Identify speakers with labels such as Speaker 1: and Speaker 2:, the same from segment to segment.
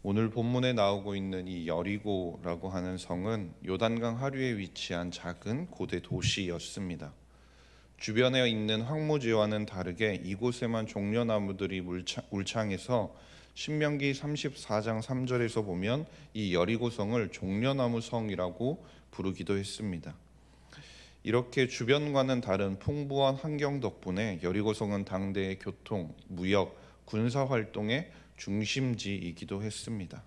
Speaker 1: 오늘 본문에 나오고 있는 이 여리고라고 하는 성은 요단강 하류에 위치한 작은 고대 도시였습니다. 주변에 있는 황무지와는 다르게 이곳에만 종려나무들이 울창해서 신명기 34장 3절에서 보면 이 여리고성을 종려나무 성이라고 부르기도 했습니다. 이렇게 주변과는 다른 풍부한 환경 덕분에 여리고성은 당대의 교통, 무역, 군사 활동의 중심지이기도 했습니다.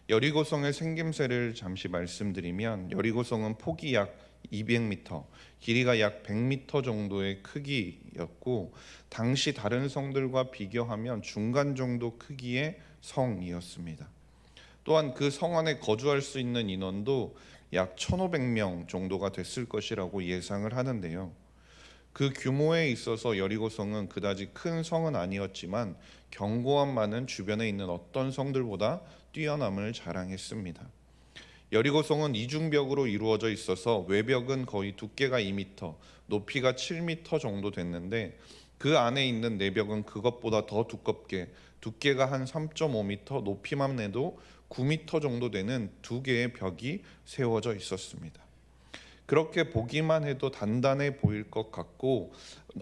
Speaker 1: 여리고성의 생김새를 잠시 말씀드리면 여리고성은 폭이 약 200m, 길이가 약 100m 정도의 크기였고 당시 다른 성들과 비교하면 중간 정도 크기의 성이었습니다. 또한 그 성 안에 거주할 수 있는 인원도 약 1,500명 정도가 됐을 것이라고 예상을 하는데요. 그 규모에 있어서 여리고성은 그다지 큰 성은 아니었지만 견고함만은 주변에 있는 어떤 성들보다 뛰어남을 자랑했습니다. 여리고성은 이중벽으로 이루어져 있어서 외벽은 거의 두께가 2m, 높이가 7m 정도 됐는데 그 안에 있는 내벽은 그것보다 더 두껍게 두께가 한 3.5m, 높이만 해도 9m 정도 되는 두 개의 벽이 세워져 있었습니다. 그렇게 보기만 해도 단단해 보일 것 같고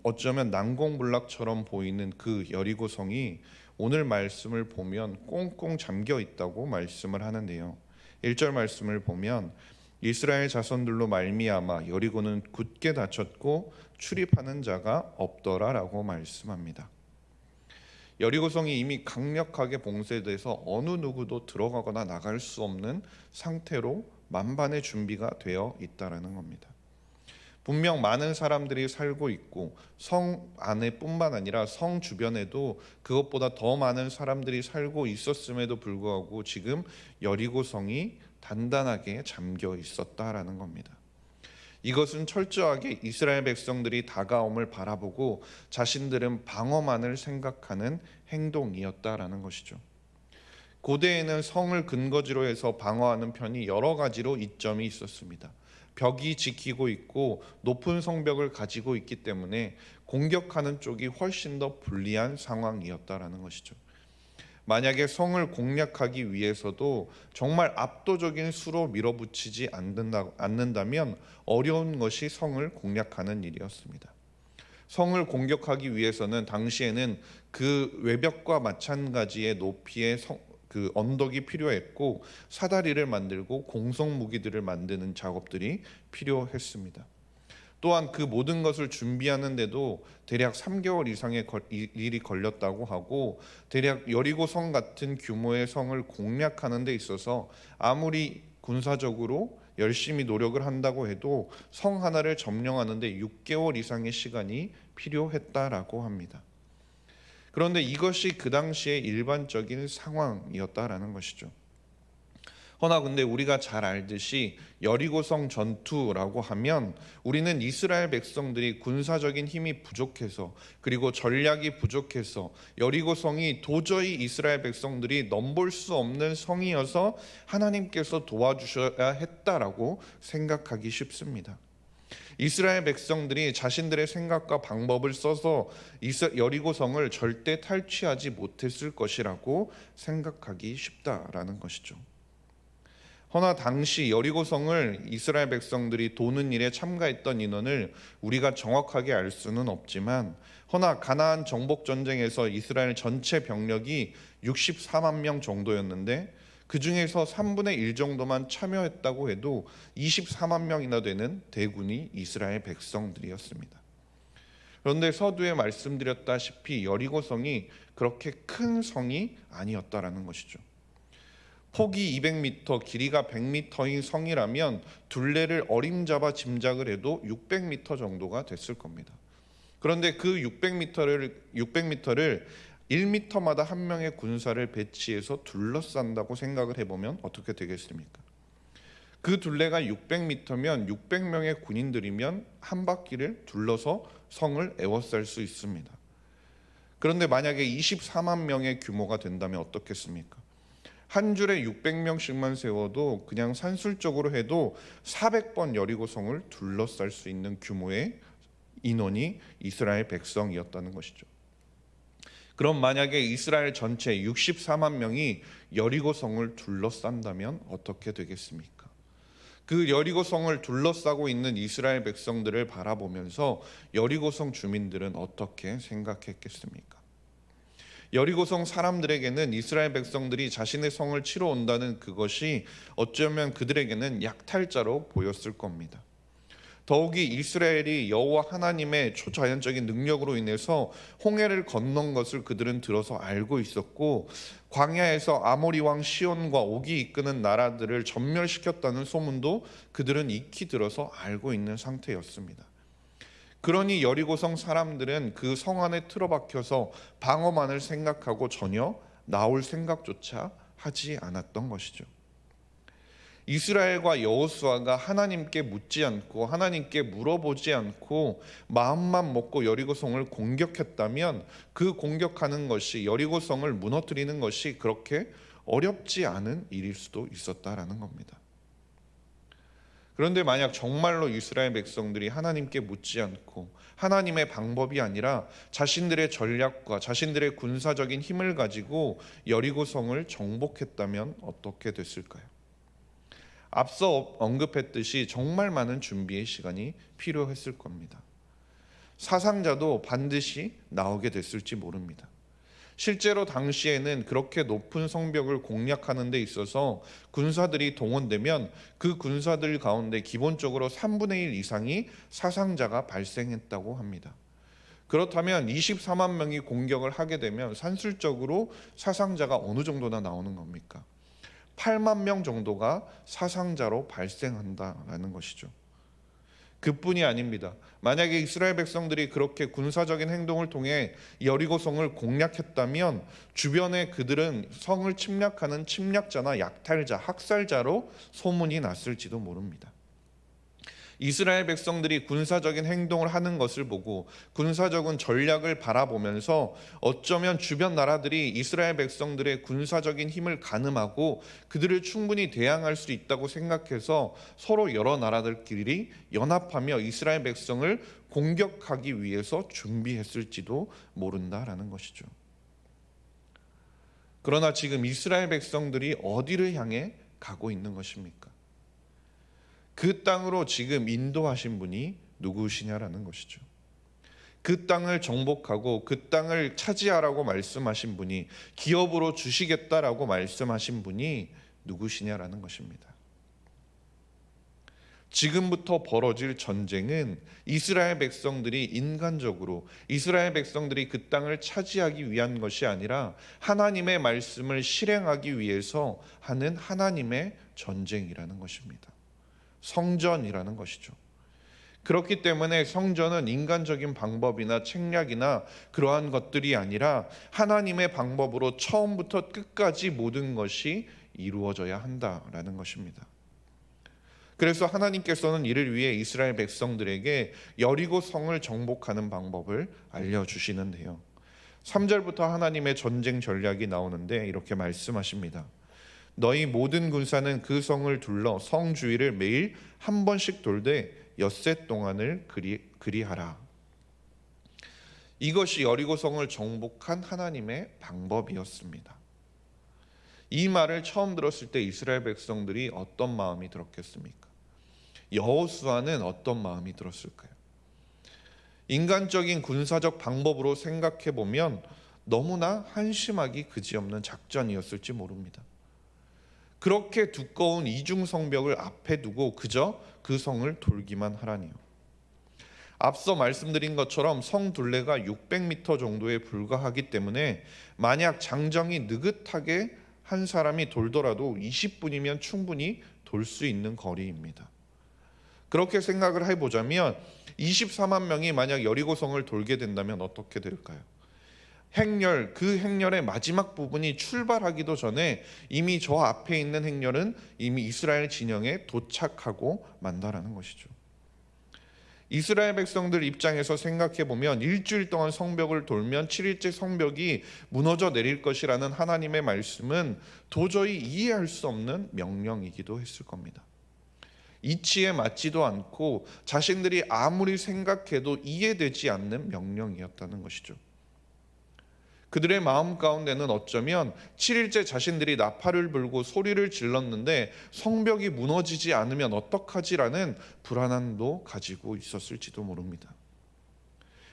Speaker 1: 어쩌면 난공불락처럼 보이는 그 여리고성이 오늘 말씀을 보면 꽁꽁 잠겨 있다고 말씀을 하는데요. 1절 말씀을 보면 이스라엘 자손들로 말미암아 여리고는 굳게 닫혔고 출입하는 자가 없더라라고 말씀합니다. 여리고성이 이미 강력하게 봉쇄돼서 어느 누구도 들어가거나 나갈 수 없는 상태로 만반의 준비가 되어 있다라는 겁니다. 분명 많은 사람들이 살고 있고 성 안에뿐만 아니라 성 주변에도 그것보다 더 많은 사람들이 살고 있었음에도 불구하고 지금 여리고성이 단단하게 잠겨 있었다라는 겁니다. 이것은 철저하게 이스라엘 백성들이 다가옴을 바라보고 자신들은 방어만을 생각하는 행동이었다라는 것이죠. 고대에는 성을 근거지로 해서 방어하는 편이 여러 가지로 이점이 있었습니다. 벽이 지키고 있고 높은 성벽을 가지고 있기 때문에 공격하는 쪽이 훨씬 더 불리한 상황이었다라는 것이죠. 만약에 성을 공략하기 위해서도 정말 압도적인 수로 밀어붙이지 않는다면 어려운 것이 성을 공략하는 일이었습니다. 성을 공격하기 위해서는 당시에는 그 외벽과 마찬가지의 높이의 그 언덕이 필요했고 사다리를 만들고 공성 무기들을 만드는 작업들이 필요했습니다. 또한 그 모든 것을 준비하는데도 대략 3개월 이상의 일이 걸렸다고 하고 대략 여리고성 같은 규모의 성을 공략하는 데 있어서 아무리 군사적으로 열심히 노력을 한다고 해도 성 하나를 점령하는 데 6개월 이상의 시간이 필요했다라고 합니다. 그런데 이것이 그 당시의 일반적인 상황이었다라는 것이죠. 허나 근데 우리가 잘 알듯이 여리고성 전투라고 하면 우리는 이스라엘 백성들이 군사적인 힘이 부족해서 그리고 전략이 부족해서 여리고성이 도저히 이스라엘 백성들이 넘볼 수 없는 성이어서 하나님께서 도와주셔야 했다라고 생각하기 쉽습니다. 이스라엘 백성들이 자신들의 생각과 방법을 써서 여리고성을 절대 탈취하지 못했을 것이라고 생각하기 쉽다라는 것이죠. 허나 당시 여리고성을 이스라엘 백성들이 도는 일에 참가했던 인원을 우리가 정확하게 알 수는 없지만 허나 가나안 정복 전쟁에서 이스라엘 전체 병력이 64만 명 정도였는데 그 중에서 3분의 1 정도만 참여했다고 해도 24만 명이나 되는 대군이 이스라엘 백성들이었습니다. 그런데 서두에 말씀드렸다시피 여리고성이 그렇게 큰 성이 아니었다라는 것이죠. 폭이 200m, 길이가 100m인 성이라면 둘레를 어림잡아 짐작을 해도 600m 정도가 됐을 겁니다. 그런데 그 600m를 1m마다 한 명의 군사를 배치해서 둘러싼다고 생각을 해보면 어떻게 되겠습니까? 그 둘레가 600m면 600명의 군인들이면 한 바퀴를 둘러서 성을 에워쌀 수 있습니다. 그런데 만약에 24만 명의 규모가 된다면 어떻겠습니까? 한 줄에 600명씩만 세워도 그냥 산술적으로 해도 400번 여리고성을 둘러쌀 수 있는 규모의 인원이 이스라엘 백성이었다는 것이죠. 그럼 만약에 이스라엘 전체 64만 명이 여리고 성을 둘러싼다면 어떻게 되겠습니까? 그 여리고 성을 둘러싸고 있는 이스라엘 백성들을 바라보면서 여리고 성 주민들은 어떻게 생각했겠습니까? 여리고 성 사람들에게는 이스라엘 백성들이 자신의 성을 치러 온다는 그것이 어쩌면 그들에게는 약탈자로 보였을 겁니다. 더욱이 이스라엘이 여호와 하나님의 초자연적인 능력으로 인해서 홍해를 건넌 것을 그들은 들어서 알고 있었고, 광야에서 아모리 왕 시온과 옥이 이끄는 나라들을 전멸시켰다는 소문도 그들은 익히 들어서 알고 있는 상태였습니다. 그러니 여리고성 사람들은 그 성 안에 틀어박혀서 방어만을 생각하고 전혀 나올 생각조차 하지 않았던 것이죠. 이스라엘과 여호수아가 하나님께 묻지 않고 하나님께 물어보지 않고 마음만 먹고 여리고성을 공격했다면, 그 공격하는 것이, 여리고성을 무너뜨리는 것이 그렇게 어렵지 않은 일일 수도 있었다라는 겁니다. 그런데 만약 정말로 이스라엘 백성들이 하나님께 묻지 않고 하나님의 방법이 아니라 자신들의 전략과 자신들의 군사적인 힘을 가지고 여리고성을 정복했다면 어떻게 됐을까요? 앞서 언급했듯이 정말 많은 준비의 시간이 필요했을 겁니다. 사상자도 반드시 나오게 됐을지 모릅니다. 실제로 당시에는 그렇게 높은 성벽을 공략하는 데 있어서 군사들이 동원되면 그 군사들 가운데 기본적으로 3분의 1 이상이 사상자가 발생했다고 합니다. 그렇다면 24만 명이 공격을 하게 되면 산술적으로 사상자가 어느 정도나 나오는 겁니까? 8만 명 정도가 사상자로 발생한다라는 것이죠. 그뿐이 아닙니다. 만약에 이스라엘 백성들이 그렇게 군사적인 행동을 통해 여리고성을 공략했다면 주변에 그들은 성을 침략하는 침략자나 약탈자, 학살자로 소문이 났을지도 모릅니다. 이스라엘 백성들이 군사적인 행동을 하는 것을 보고 군사적인 전략을 바라보면서 어쩌면 주변 나라들이 이스라엘 백성들의 군사적인 힘을 가늠하고 그들을 충분히 대항할 수 있다고 생각해서 서로 여러 나라들끼리 연합하며 이스라엘 백성을 공격하기 위해서 준비했을지도 모른다라는 것이죠. 그러나 지금 이스라엘 백성들이 어디를 향해 가고 있는 것입니까? 그 땅으로 지금 인도하신 분이 누구시냐라는 것이죠. 그 땅을 정복하고 그 땅을 차지하라고 말씀하신 분이, 기업으로 주시겠다라고 말씀하신 분이 누구시냐라는 것입니다. 지금부터 벌어질 전쟁은 이스라엘 백성들이 인간적으로, 이스라엘 백성들이 그 땅을 차지하기 위한 것이 아니라 하나님의 말씀을 실행하기 위해서 하는 하나님의 전쟁이라는 것입니다. 성전이라는 것이죠. 그렇기 때문에 성전은 인간적인 방법이나 책략이나 그러한 것들이 아니라 하나님의 방법으로 처음부터 끝까지 모든 것이 이루어져야 한다라는 것입니다. 그래서 하나님께서는 이를 위해 이스라엘 백성들에게 여리고 성을 정복하는 방법을 알려주시는데요. 3절부터 하나님의 전쟁 전략이 나오는데 이렇게 말씀하십니다. 너희 모든 군사는 그 성을 둘러 성 주위를 매일 한 번씩 돌되 엿새 동안을 그리하라. 이것이 여리고 성을 정복한 하나님의 방법이었습니다. 이 말을 처음 들었을 때 이스라엘 백성들이 어떤 마음이 들었겠습니까? 여호수아는 어떤 마음이 들었을까요? 인간적인 군사적 방법으로 생각해 보면 너무나 한심하기 그지없는 작전이었을지 모릅니다. 그렇게 두꺼운 이중 성벽을 앞에 두고 그저 그 성을 돌기만 하라니요. 앞서 말씀드린 것처럼 성 둘레가 600m 정도에 불과하기 때문에 만약 장정이 느긋하게 한 사람이 돌더라도 20분이면 충분히 돌 수 있는 거리입니다. 그렇게 생각을 해보자면 24만 명이 만약 여리고성을 돌게 된다면 어떻게 될까요? 행렬, 그 행렬의 마지막 부분이 출발하기도 전에 이미 저 앞에 있는 행렬은 이미 이스라엘 진영에 도착하고 만다라는 것이죠. 이스라엘 백성들 입장에서 생각해 보면 일주일 동안 성벽을 돌면 7일째 성벽이 무너져 내릴 것이라는 하나님의 말씀은 도저히 이해할 수 없는 명령이기도 했을 겁니다. 이치에 맞지도 않고 자신들이 아무리 생각해도 이해되지 않는 명령이었다는 것이죠. 그들의 마음 가운데는 어쩌면 7일째 자신들이 나팔을 불고 소리를 질렀는데 성벽이 무너지지 않으면 어떡하지라는 불안함도 가지고 있었을지도 모릅니다.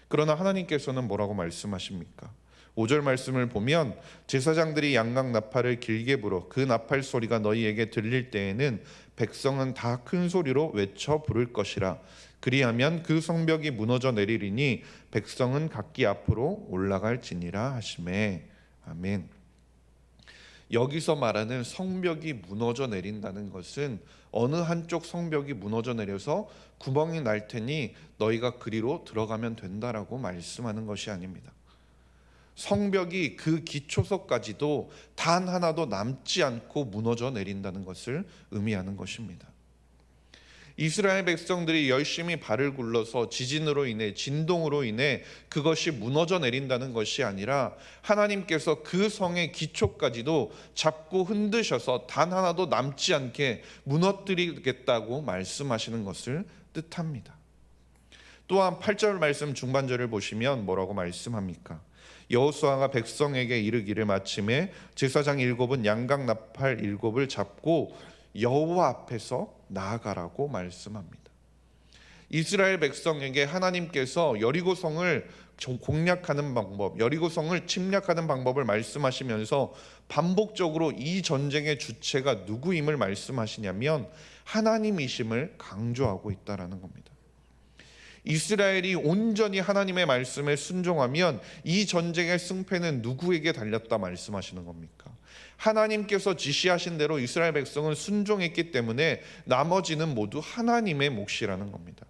Speaker 1: 그러나 하나님께서는 뭐라고 말씀하십니까? 5절 말씀을 보면 제사장들이 양각 나팔을 길게 불어 그 나팔 소리가 너희에게 들릴 때에는 백성은 다 큰 소리로 외쳐 부를 것이라. 그리하면 그 성벽이 무너져 내리리니 백성은 각기 앞으로 올라갈지니라 하시매. 아멘. 여기서 말하는 성벽이 무너져 내린다는 것은 어느 한쪽 성벽이 무너져 내려서 구멍이 날 테니 너희가 그리로 들어가면 된다라고 말씀하는 것이 아닙니다. 성벽이 그 기초석까지도 단 하나도 남지 않고 무너져 내린다는 것을 의미하는 것입니다. 이스라엘 백성들이 열심히 발을 굴러서 지진으로 인해 진동으로 인해 그것이 무너져 내린다는 것이 아니라 하나님께서 그 성의 기초까지도 잡고 흔드셔서 단 하나도 남지 않게 무너뜨리겠다고 말씀하시는 것을 뜻합니다. 또한 8절 말씀 중반절을 보시면 뭐라고 말씀합니까? 여호수아가 백성에게 이르기를 마침에 제사장 7은 양각 나팔 7을 잡고 여호와 앞에서 나아가라고 말씀합니다. 이스라엘 백성에게 하나님께서 여리고성을 공략하는 방법, 여리고성을 침략하는 방법을 말씀하시면서 반복적으로 이 전쟁의 주체가 누구임을 말씀하시냐면 하나님이심을 강조하고 있다라는 겁니다. 이스라엘이 온전히 하나님의 말씀에 순종하면 이 전쟁의 승패는 누구에게 달렸다 말씀하시는 겁니까? 하나님께서 지시하신 대로 이스라엘 백성은 순종했기 때문에 나머지는 모두 하나님의 몫이라는 겁니다.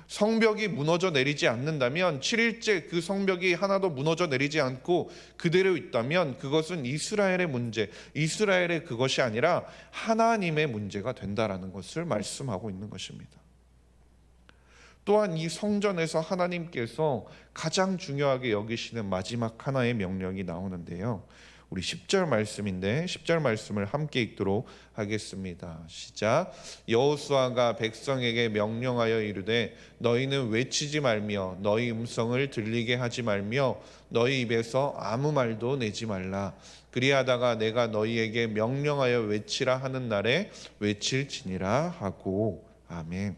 Speaker 1: 성벽이 무너져 내리지 않는다면 7일째 그 성벽이 하나도 무너져 내리지 않고 그대로 있다면 그것은 이스라엘의 문제, 이스라엘의 그것이 아니라 하나님의 문제가 된다라는 것을 말씀하고 있는 것입니다. 또한 이 성전에서 하나님께서 가장 중요하게 여기시는 마지막 하나의 명령이 나오는데요. 우리 10절 말씀인데 10절 말씀을 함께 읽도록 하겠습니다. 시작. 여호수아가 백성에게 명령하여 이르되 너희는 외치지 말며 너희 음성을 들리게 하지 말며 너희 입에서 아무 말도 내지 말라. 그리하다가 내가 너희에게 명령하여 외치라 하는 날에 외칠지니라 하고. 아멘.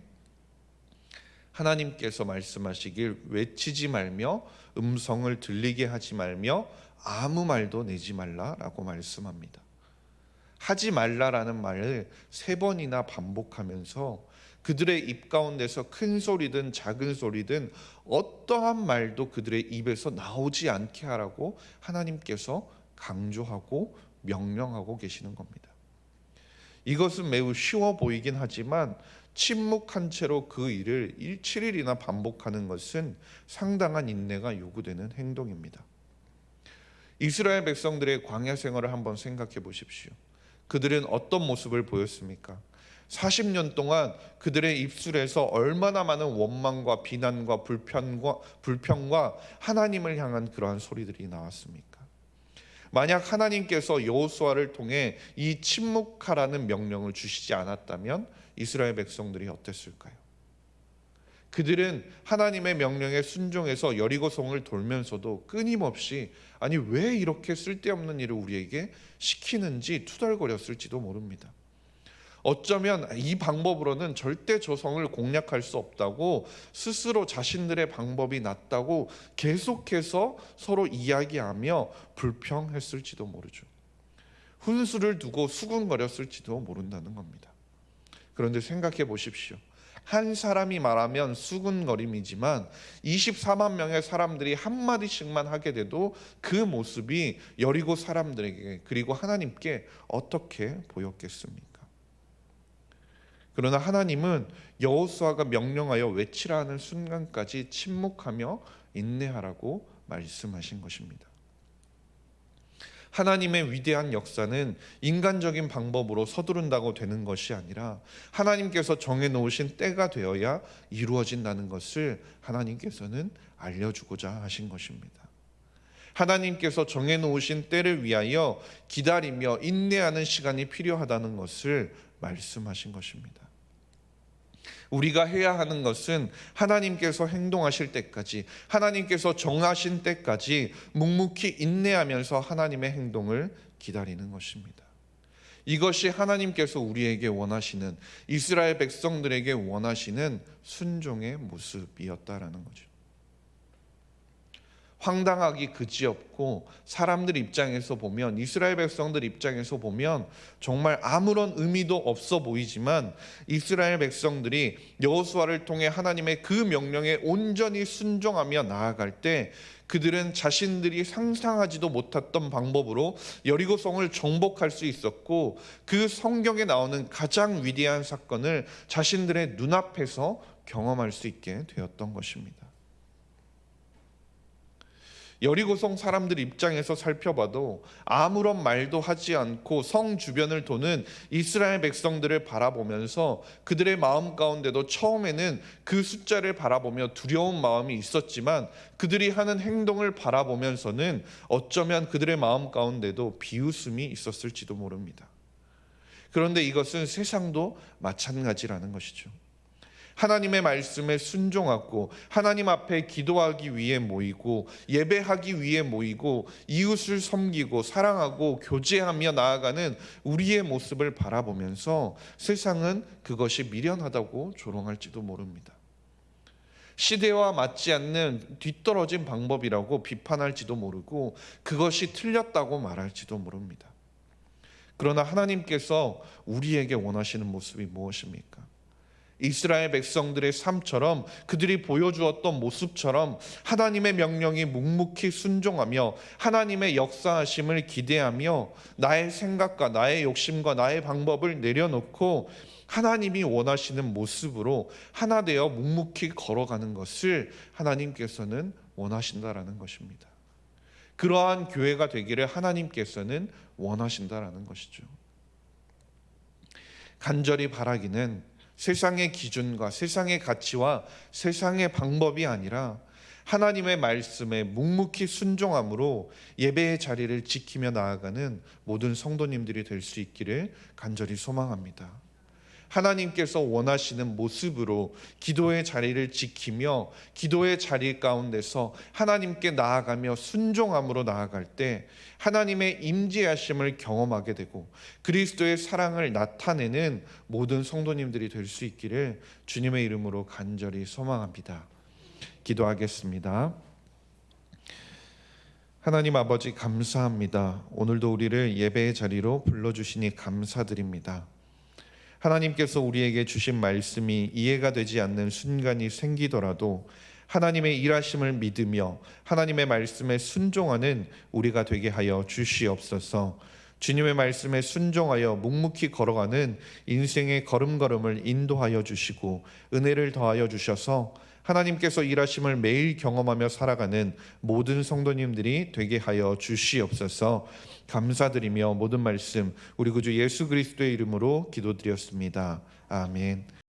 Speaker 1: 하나님께서 말씀하시길 외치지 말며 음성을 들리게 하지 말며 아무 말도 내지 말라라고 말씀합니다. 하지 말라라는 말을 3번이나 반복하면서 그들의 입 가운데서 큰 소리든 작은 소리든 어떠한 말도 그들의 입에서 나오지 않게 하라고 하나님께서 강조하고 명령하고 계시는 겁니다. 이것은 매우 쉬워 보이긴 하지만 침묵한 채로 그 일을 7일이나 반복하는 것은 상당한 인내가 요구되는 행동입니다. 이스라엘 백성들의 광야 생활을 한번 생각해 보십시오. 그들은 어떤 모습을 보였습니까? 40년 동안 그들의 입술에서 얼마나 많은 원망과 비난과 불평과 하나님을 향한 그러한 소리들이 나왔습니까? 만약 하나님께서 여호수아를 통해 이 침묵하라는 명령을 주시지 않았다면 이스라엘 백성들이 어땠을까요? 그들은 하나님의 명령에 순종해서 여리고성을 돌면서도 끊임없이 아니 왜 이렇게 쓸데없는 일을 우리에게 시키는지 투덜거렸을지도 모릅니다. 어쩌면 이 방법으로는 절대 저 성을 공략할 수 없다고 스스로 자신들의 방법이 낫다고 계속해서 서로 이야기하며 불평했을지도 모르죠. 훈수를 두고 수군거렸을지도 모른다는 겁니다. 그런데 생각해 보십시오. 한 사람이 말하면 수군거림이지만 24만 명의 사람들이 한마디씩만 하게 돼도 그 모습이 여리고 사람들에게 그리고 하나님께 어떻게 보였겠습니까? 그러나 하나님은 여호수아가 명령하여 외치라 하는 순간까지 침묵하며 인내하라고 말씀하신 것입니다. 하나님의 위대한 역사는 인간적인 방법으로 서두른다고 되는 것이 아니라 하나님께서 정해놓으신 때가 되어야 이루어진다는 것을 하나님께서는 알려주고자 하신 것입니다. 하나님께서 정해놓으신 때를 위하여 기다리며 인내하는 시간이 필요하다는 것을 말씀하신 것입니다. 우리가 해야 하는 것은 하나님께서 행동하실 때까지, 하나님께서 정하신 때까지 묵묵히 인내하면서 하나님의 행동을 기다리는 것입니다. 이것이 하나님께서 우리에게 원하시는, 이스라엘 백성들에게 원하시는 순종의 모습이었다라는 거죠. 황당하기 그지없고, 사람들 입장에서 보면, 이스라엘 백성들 입장에서 보면 정말 아무런 의미도 없어 보이지만, 이스라엘 백성들이 여호수아를 통해 하나님의 그 명령에 온전히 순종하며 나아갈 때 그들은 자신들이 상상하지도 못했던 방법으로 여리고성을 정복할 수 있었고, 그 성경에 나오는 가장 위대한 사건을 자신들의 눈앞에서 경험할 수 있게 되었던 것입니다. 여리고성 사람들 입장에서 살펴봐도 아무런 말도 하지 않고 성 주변을 도는 이스라엘 백성들을 바라보면서 그들의 마음 가운데도 처음에는 그 숫자를 바라보며 두려운 마음이 있었지만, 그들이 하는 행동을 바라보면서는 어쩌면 그들의 마음 가운데도 비웃음이 있었을지도 모릅니다. 그런데 이것은 세상도 마찬가지라는 것이죠. 하나님의 말씀에 순종하고 하나님 앞에 기도하기 위해 모이고 예배하기 위해 모이고 이웃을 섬기고 사랑하고 교제하며 나아가는 우리의 모습을 바라보면서 세상은 그것이 미련하다고 조롱할지도 모릅니다. 시대와 맞지 않는 뒤떨어진 방법이라고 비판할지도 모르고 그것이 틀렸다고 말할지도 모릅니다. 그러나 하나님께서 우리에게 원하시는 모습이 무엇입니까? 이스라엘 백성들의 삶처럼, 그들이 보여주었던 모습처럼 하나님의 명령이 묵묵히 순종하며 하나님의 역사하심을 기대하며 나의 생각과 나의 욕심과 나의 방법을 내려놓고 하나님이 원하시는 모습으로 하나 되어 묵묵히 걸어가는 것을 하나님께서는 원하신다라는 것입니다. 그러한 교회가 되기를 하나님께서는 원하신다라는 것이죠. 간절히 바라기는 세상의 기준과 세상의 가치와 세상의 방법이 아니라 하나님의 말씀에 묵묵히 순종함으로 예배의 자리를 지키며 나아가는 모든 성도님들이 될 수 있기를 간절히 소망합니다. 하나님께서 원하시는 모습으로 기도의 자리를 지키며 기도의 자리 가운데서 하나님께 나아가며 순종함으로 나아갈 때 하나님의 임재하심을 경험하게 되고 그리스도의 사랑을 나타내는 모든 성도님들이 될 수 있기를 주님의 이름으로 간절히 소망합니다. 기도하겠습니다. 하나님 아버지, 감사합니다. 오늘도 우리를 예배의 자리로 불러주시니 감사드립니다. 하나님께서 우리에게 주신 말씀이 이해가 되지 않는 순간이 생기더라도 하나님의 일하심을 믿으며 하나님의 말씀에 순종하는 우리가 되게 하여 주시옵소서. 주님의 말씀에 순종하여 묵묵히 걸어가는 인생의 걸음걸음을 인도하여 주시고 은혜를 더하여 주셔서 하나님께서 일하심을 매일 경험하며 살아가는 모든 성도님들이 되게 하여 주시옵소서. 감사드리며 모든 말씀 우리 구주 예수 그리스도의 이름으로 기도드렸습니다. 아멘.